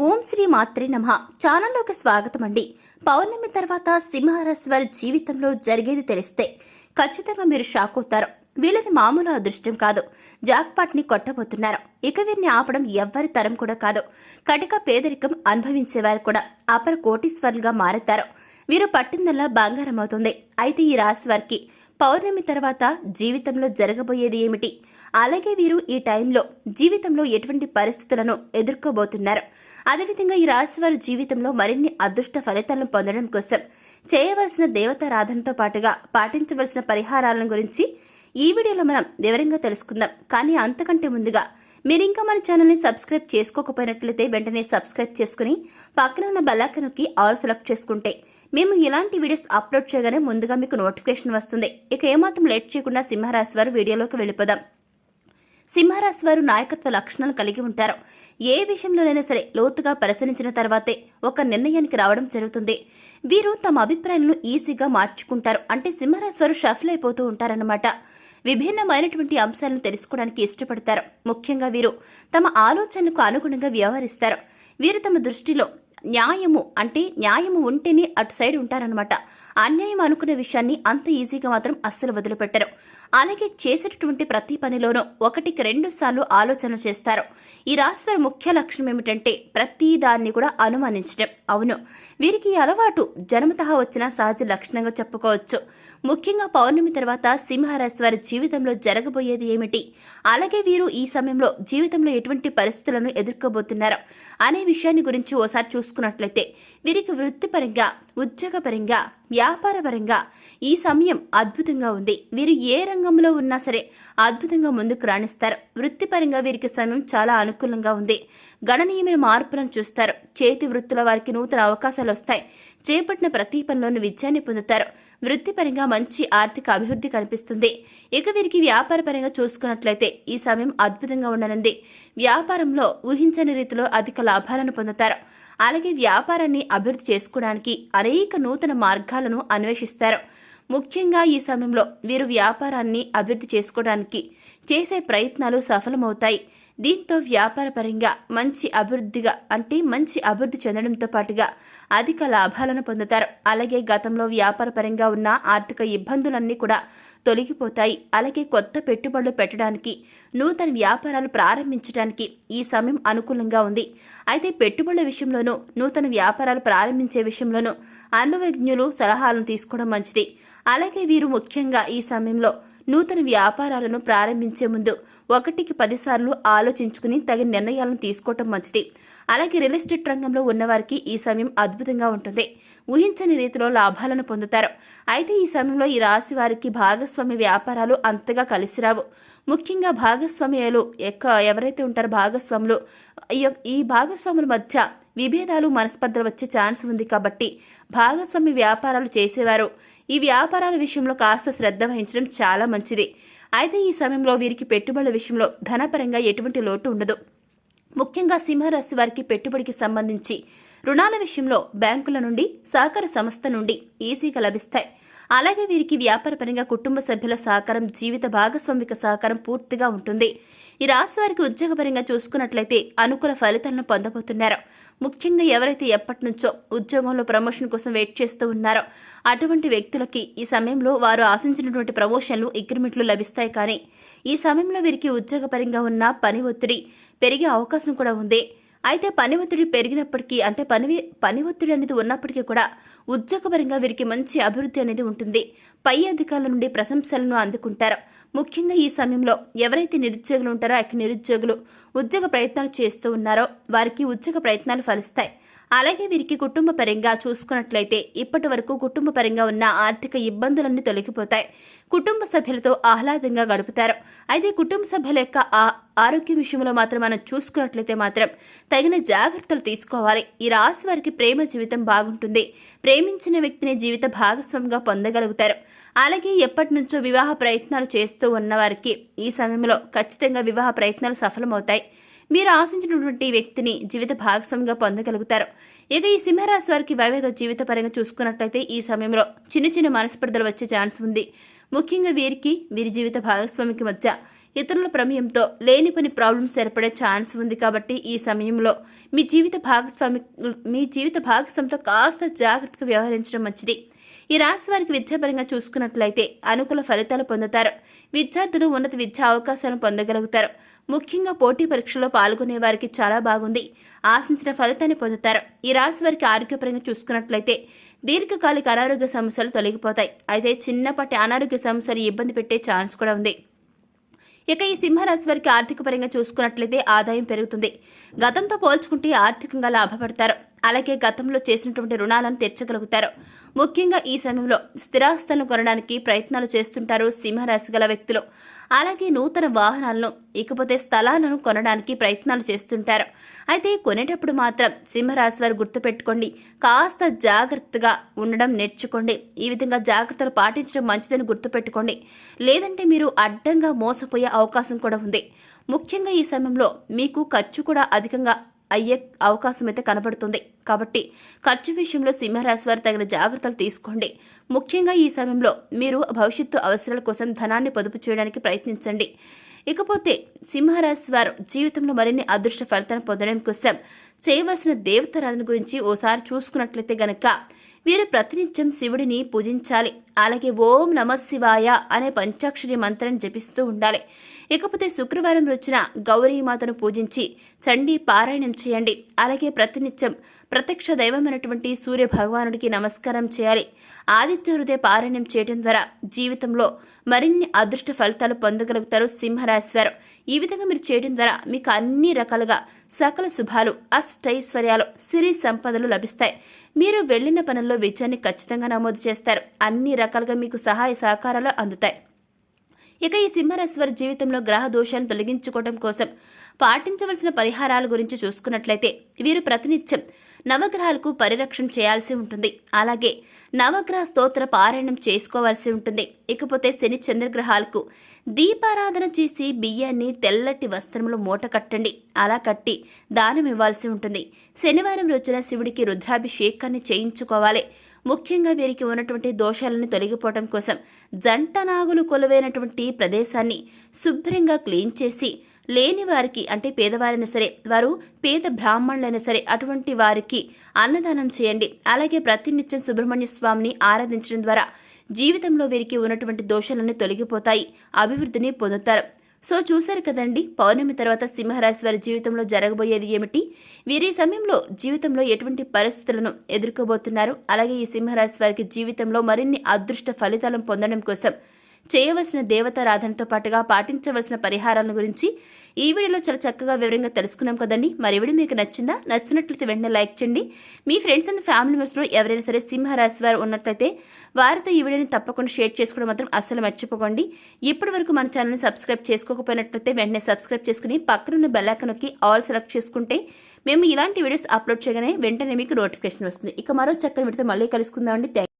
ఓం శ్రీ మాత్రే నమః. ఛానల్లోకి స్వాగతం అండి. పౌర్ణమి తర్వాత సింహరాశి వారి జీవితంలో జరిగేది తెలిస్తే ఖచ్చితంగా మీరు షాక్ అవుతారు. వీళ్ళది మామూలు అదృష్టం కాదు, జాక్పాట్ ని కొట్టబోతున్నారు. ఇక వీరిని ఆపడం ఎవ్వరి తరం కూడా కాదు. కటిక పేదరికం అనుభవించేవారు కూడా అపర కోటీశ్వరులుగా మారుతారు. వీరు పట్టిందల్లా బంగారం అవుతుంది. అయితే ఈ రాశి వారికి పౌర్ణమి తర్వాత జీవితంలో జరగబోయేది ఏమిటి, అలాగే వీరు ఈ టైంలో జీవితంలో ఎటువంటి పరిస్థితులను ఎదుర్కోబోతున్నారు, అదేవిధంగా ఈ రాశి వారి జీవితంలో మరిన్ని అదృష్ట ఫలితాలను పొందడం కోసం చేయవలసిన దేవతారాధనతో పాటుగా పాటించవలసిన పరిహారాలను గురించి ఈ వీడియోలో మనం వివరంగా తెలుసుకుందాం. కానీ అంతకంటే ముందుగా మీరు ఇంకా మన ఛానల్ని సబ్స్క్రైబ్ చేసుకోకపోయినట్లయితే వెంటనే సబ్స్క్రైబ్ చేసుకుని పక్కన ఉన్న బెల్ ఐకాన్ నొక్కి ఆల్ సెలెక్ట్ చేసుకుంటే మేము ఇలాంటి వీడియోస్ అప్లోడ్ చేయగానే ముందుగా మీకు నోటిఫికేషన్ వస్తుంది. ఇక ఏమాత్రం లేట్ చేయకుండా సింహరాశి వారు వీడియోలోకి వెళ్ళిపోదాం. సింహరాశి వారు నాయకత్వ లక్షణాలు కలిగి ఉంటారు. ఏ విషయంలోనైనా సరే లోతుగా పరిశీలించిన తర్వాతే ఒక నిర్ణయానికి రావడం జరుగుతుంది. వీరు తమ అభిప్రాయాలను ఈజీగా మార్చుకుంటారు. అంటే సింహరాశి వారు షఫల్ అయిపోతూ ఉంటారన్నమాట. విభిన్నమైనటువంటి అంశాలను తెలుసుకోవడానికి ఇష్టపడతారు. ముఖ్యంగా వీరు తమ ఆలోచనలకు అనుగుణంగా వ్యవహరిస్తారు. వీరు తమ దృష్టిలో న్యాయము ఉంటేనే అటు సైడ్ ఉంటారనమాట. అన్యాయం అనుకునే విషయాన్ని అంత ఈజీగా మాత్రం అస్సలు వదిలిపెట్టరు. అలాగే చేసేటటువంటి ప్రతి పనిలోనూ 1-2 సార్లు ఆలోచన చేస్తారు. ఈ రాశి వారి ముఖ్య లక్షణం ఏమిటంటే ప్రతి దాన్ని కూడా అనుమానించడం. అవును, వీరికి ఈ అలవాటు జన్మతః వచ్చిన సహజ లక్షణంగా చెప్పుకోవచ్చు. ముఖ్యంగా పౌర్ణమి తర్వాత సింహరాశి వారి జీవితంలో జరగబోయేది ఏమిటి, అలాగే వీరు ఈ సమయంలో జీవితంలో ఎటువంటి పరిస్థితులను ఎదుర్కోబోతున్నారు అనే విషయాన్ని గురించి ఓసారి చూసుకున్నట్లయితే వీరికి వృత్తిపరంగా, ఉద్యోగపరంగా, వ్యాపారపరంగా ఈ సమయం అద్భుతంగా ఉంది. వీరు ఏ రంగంలో ఉన్నా సరే అద్భుతంగా ముందుకు రాణిస్తారు. వృత్తిపరంగా వీరికి సమయం చాలా అనుకూలంగా ఉంది. గణనీయమైన మార్పులను చూస్తారు. చేతి వృత్తుల వారికి నూతన అవకాశాలు వస్తాయి. చేపట్టిన ప్రతి పనిలోనూ విజయాన్ని పొందుతారు. వృత్తిపరంగా మంచి ఆర్థిక అభివృద్ధి కనిపిస్తుంది. ఇక వీరికి వ్యాపారపరంగా చూసుకున్నట్లయితే ఈ సమయం అద్భుతంగా ఉండనుంది. వ్యాపారంలో ఊహించని రీతిలో అధిక లాభాలను పొందుతారు. అలాగే వ్యాపారాన్ని అభివృద్ధి చేసుకోవడానికి అనేక నూతన మార్గాలను అన్వేషిస్తారు. ముఖ్యంగా ఈ సమయంలో వీరు వ్యాపారాన్ని అభివృద్ధి చేసుకోవడానికి చేసే ప్రయత్నాలు సఫలమవుతాయి. దీంతో వ్యాపారపరంగా మంచి అభివృద్ధి చెందడంతో పాటుగా అధిక లాభాలను పొందుతారు. అలాగే గతంలో వ్యాపారపరంగా ఉన్న ఆర్థిక ఇబ్బందులన్నీ కూడా తొలగిపోతాయి. అలాగే కొత్త పెట్టుబడులు పెట్టడానికి, నూతన వ్యాపారాలు ప్రారంభించడానికి ఈ సమయం అనుకూలంగా ఉంది. అయితే పెట్టుబడుల విషయంలోనూ, నూతన వ్యాపారాలు ప్రారంభించే విషయంలోనూ అనుభవజ్ఞులు సలహాలను తీసుకోవడం మంచిది. అలాగే వీరు ముఖ్యంగా ఈ సమయంలో నూతన వ్యాపారాలను ప్రారంభించే ముందు 1-10 సార్లు ఆలోచించుకుని తగిన నిర్ణయాలను తీసుకోవటం మంచిది. అలాగే రియల్ ఎస్టేట్ రంగంలో ఉన్నవారికి ఈ సమయం అద్భుతంగా ఉంటుంది. ఊహించని రీతిలో లాభాలను పొందుతారు. అయితే ఈ సమయంలో ఈ రాశి వారికి భాగస్వామ్య వ్యాపారాలు అంతగా కలిసిరావు. ముఖ్యంగా భాగస్వామ్యాలు ఎవరైతే ఉంటారో ఈ భాగస్వాముల మధ్య విభేదాలు, మనస్పర్ధలు వచ్చే ఛాన్స్ ఉంది. కాబట్టి భాగస్వామ్య వ్యాపారాలు చేసేవారు ఈ వ్యాపారాల విషయంలో కాస్త శ్రద్ధ వహించడం చాలా మంచిది. అయితే ఈ సమయంలో వీరికి పెట్టుబడుల విషయంలో ధనపరంగా ఎటువంటి లోటు ఉండదు. ముఖ్యంగా సింహరాశి వారికి పెట్టుబడికి సంబంధించి రుణాల విషయంలో బ్యాంకుల నుండి, సహకార సంస్థ నుండి ఈజీగా లభిస్తాయి. అలాగే వీరికి వ్యాపారపరంగా కుటుంబ సభ్యుల సహకారం, జీవిత భాగస్వామిక సహకారం పూర్తిగా ఉంటుంది. ఈ రాశి వారికి ఉద్యోగపరంగా చూసుకున్నట్లయితే అనుకూల ఫలితాలను పొందబోతున్నారు. ముఖ్యంగా ఎవరైతే ఎప్పటి నుంచో ఉద్యోగంలో ప్రమోషన్ కోసం వెయిట్ చేస్తూ ఉన్నారో అటువంటి వ్యక్తులకి ఈ సమయంలో వారు ఆశించినటువంటి ప్రమోషన్లు, ఇంక్రిమెంట్లు లభిస్తాయి. కానీ ఈ సమయంలో వీరికి ఉద్యోగపరంగా ఉన్న పని ఒత్తిడి పెరిగే అవకాశం కూడా ఉంది. అయితే పని ఒత్తిడి పెరిగినప్పటికీ, అంటే పని ఒత్తిడి అనేది ఉన్నప్పటికీ కూడా ఉద్యోగపరంగా వీరికి మంచి అభివృద్ధి అనేది ఉంటుంది. పై అధికారుల నుండి ప్రశంసలను అందుకుంటారు. ముఖ్యంగా ఈ సమయంలో ఎవరైతే నిరుద్యోగులు ఉంటారో నిరుద్యోగులు ఉద్యోగ ప్రయత్నాలు చేస్తూ ఉన్నారో వారికి ఉద్యోగ ప్రయత్నాలు ఫలిస్తాయి. అలాగే వీరికి కుటుంబ పరంగా చూసుకున్నట్లయితే ఇప్పటి వరకు కుటుంబ పరంగా ఉన్న ఆర్థిక ఇబ్బందులన్నీ తొలగిపోతాయి. కుటుంబ సభ్యులతో ఆహ్లాదంగా గడుపుతారు. అయితే కుటుంబ సభ్యుల యొక్క ఆరోగ్యం విషయంలో మాత్రం మనం చూసుకున్నట్లయితే మాత్రం తగిన జాగ్రత్తలు తీసుకోవాలి. ఈ రాశి వారికి ప్రేమ జీవితం బాగుంటుంది. ప్రేమించిన వ్యక్తిని జీవిత భాగస్వామిగా పొందగలుగుతారు. అలాగే ఎప్పటి నుంచో వివాహ ప్రయత్నాలు చేస్తూ ఉన్న వారికి ఈ సమయంలో ఖచ్చితంగా వివాహ ప్రయత్నాలు సఫలమవుతాయి. మీరు ఆశించినటువంటి వ్యక్తిని జీవిత భాగస్వామిగా పొందగలుగుతారు. ఇక ఈ సింహరాశి వారికి వైవాహిక జీవిత పరంగా చూసుకున్నట్లయితే ఈ సమయంలో చిన్న చిన్న మనస్పర్ధలు వచ్చే ఛాన్స్ ఉంది. ముఖ్యంగా వీరి జీవిత భాగస్వామికి మధ్య ఇతరుల ప్రమేయంతో లేని పని ప్రాబ్లమ్స్ ఏర్పడే ఛాన్స్ ఉంది. కాబట్టి ఈ సమయంలో మీ జీవిత భాగస్వామితో కాస్త జాగ్రత్తగా వ్యవహరించడం మంచిది. ఈ రాశి వారికి విద్యాపరంగా చూసుకున్నట్లయితే అనుకూల ఫలితాలు పొందుతారు. విద్యార్థులు ఉన్నత విద్యా అవకాశాలను పొందగలుగుతారు. ముఖ్యంగా పోటీ పరీక్షల్లో పాల్గొనే వారికి చాలా బాగుంది. ఆశించిన ఫలితాన్ని పొందుతారు. ఈ రాశి వారికి ఆరోగ్యపరంగా చూసుకున్నట్లయితే దీర్ఘకాలిక అనారోగ్య సమస్యలు తొలగిపోతాయి. అయితే చిన్నపాటి అనారోగ్య సమస్యలు ఇబ్బంది పెట్టే ఛాన్స్ కూడా ఉంది. ఇక ఈ సింహరాశి వారికి ఆర్థిక పరంగా చూసుకున్నట్లయితే ఆదాయం పెరుగుతుంది. గతంతో పోల్చుకుంటే ఆర్థికంగా లాభపడతారు. అలాగే గతంలో చేసినటువంటి రుణాలను తీర్చగలుగుతారు. ముఖ్యంగా ఈ సమయంలో స్థిరాస్తులను కొనడానికి ప్రయత్నాలు చేస్తుంటారు సింహరాశి గల వ్యక్తులు. అలాగే నూతన వాహనాలను ఇకపోతే స్థలాలను కొనడానికి ప్రయత్నాలు చేస్తుంటారు. అయితే కొనేటప్పుడు మాత్రం సింహరాశి వారు గుర్తుపెట్టుకోండి, కాస్త జాగ్రత్తగా ఉండడం నేర్చుకోండి. ఈ విధంగా జాగ్రత్తలు పాటించడం మంచిదని గుర్తుపెట్టుకోండి. లేదంటే మీరు అడ్డంగా మోసపోయే అవకాశం కూడా ఉంది. ముఖ్యంగా ఈ సమయంలో మీకు ఖర్చు కూడా అధికంగా అయ్యే అవకాశం అయితే కనబడుతుంది. కాబట్టి ఖర్చు విషయంలో సింహరాశి వారు తగిన జాగ్రత్తలు తీసుకోండి. ముఖ్యంగా ఈ సమయంలో మీరు భవిష్యత్తు అవసరాల కోసం ధనాన్ని పొదుపు చేయడానికి ప్రయత్నించండి. ఇకపోతే సింహరాశి వారు జీవితంలో మరిన్ని అదృష్ట ఫలితాలను పొందడం కోసం చేయవలసిన దేవతారాధన గురించి ఓసారి చూసుకున్నట్లయితే గనక వీరు ప్రతినిత్యం శివుడిని పూజించాలి. అలాగే ఓం నమ శివాయ అనే పంచాక్షరి మంత్రాన్ని జపిస్తూ ఉండాలి. ఇకపోతే శుక్రవారం రోజున గౌరీమాతను పూజించి చండీ పారాయణం చేయండి. అలాగే ప్రతినిత్యం ప్రత్యక్ష దైవమైనటువంటి సూర్య భగవానుడికి నమస్కారం చేయాలి. ఆదిత్య హృదయ పారాయణం చేయడం ద్వారా జీవితంలో మరిన్ని అదృష్ట ఫలితాలు పొందగలుగుతారు సింహరాశి వారు. ఈ విధంగా మీరు చేయడం ద్వారా మీకు అన్ని రకాలుగా సకల శుభాలు, అష్టైశ్వర్యాలు, సిరి సంపదలు లభిస్తాయి. మీరు వెళ్లిన పనుల్లో విజయాన్ని ఖచ్చితంగా నమోదు చేస్తారు. అన్ని రకాలుగా మీకు సహాయ సహకారాలు అందుతాయి. ఇక ఈ సింహరాశి వారి జీవితంలో గ్రహ దోషాలను తొలగించుకోవడం కోసం పాటించవలసిన పరిహారాల గురించి చూసుకున్నట్లయితే వీరు ప్రతినిత్యం నవగ్రహాలకు పరిరక్షణ చేయాల్సి ఉంటుంది. అలాగే నవగ్రహ స్తోత్ర పారాయణం చేసుకోవాల్సి ఉంటుంది. ఇకపోతే శని చంద్రగ్రహాలకు దీపారాధన చేసి బియ్యాన్ని తెల్లటి వస్త్రంలో మూట కట్టండి. అలా కట్టి దానం ఇవ్వాల్సి ఉంటుంది. శనివారం రోజున శివుడికి రుద్రాభిషేకాన్ని చేయించుకోవాలి. ముఖ్యంగా వీరికి ఉన్నటువంటి దోషాలను తొలగిపోవడం కోసం జంట నాగులు కొలువైనటువంటి ప్రదేశాన్ని శుభ్రంగా క్లీన్ చేసి లేని వారికి అంటే పేదవారైనా సరే, వారు పేద బ్రాహ్మణులైనా సరే అటువంటి వారికి అన్నదానం చేయండి. అలాగే ప్రతినిత్యం సుబ్రహ్మణ్య స్వామిని ఆరాధించడం ద్వారా జీవితంలో వీరికి ఉన్నటువంటి దోషాలన్నీ తొలగిపోతాయి, అభివృద్ధిని పొందుతారు. సో చూశారు కదండి, పౌర్ణమి తర్వాత సింహరాశి వారి జీవితంలో జరగబోయేది ఏమిటి, వీరి సమయంలో జీవితంలో ఎటువంటి పరిస్థితులను ఎదుర్కోబోతున్నారు, అలాగే ఈ సింహరాశి వారికి జీవితంలో మరిన్ని అదృష్ట ఫలితాలను పొందడం కోసం చేయవలసిన దేవతారాధనతో పాటుగా పాటించవలసిన పరిహారాల గురించి ఈ వీడియోలో చాలా చక్కగా వివరంగా తెలుసుకున్నాం కదండి. మరి వీడియో మీకు నచ్చిందా? నచ్చినట్లయితే వెంటనే లైక్ చేయండి. మీ ఫ్రెండ్స్ అండ్ ఫ్యామిలీ మెంబర్స్లో ఎవరైనా సరే సింహరాశి వారు ఉన్నట్లయితే వారితో ఈ వీడియోని తప్పకుండా షేర్ చేసుకోవడం మాత్రం అస్సలు మర్చిపోకండి. ఇప్పటి వరకు మన ఛానల్ని సబ్స్క్రైబ్ చేసుకోకపోయినట్లయితే వెంటనే సబ్స్క్రైబ్ చేసుకుని పక్కనున్న బెల్ ఐకాన్ నొక్కి ఆల్ సెలెక్ట్ చేసుకుంటే మేము ఇలాంటి వీడియోస్ అప్లోడ్ చేయగానే వెంటనే మీకు నోటిఫికేషన్ వస్తుంది. ఇక మరో చక్కని వీడియోతో మళ్ళీ కలుసుకుందామండి.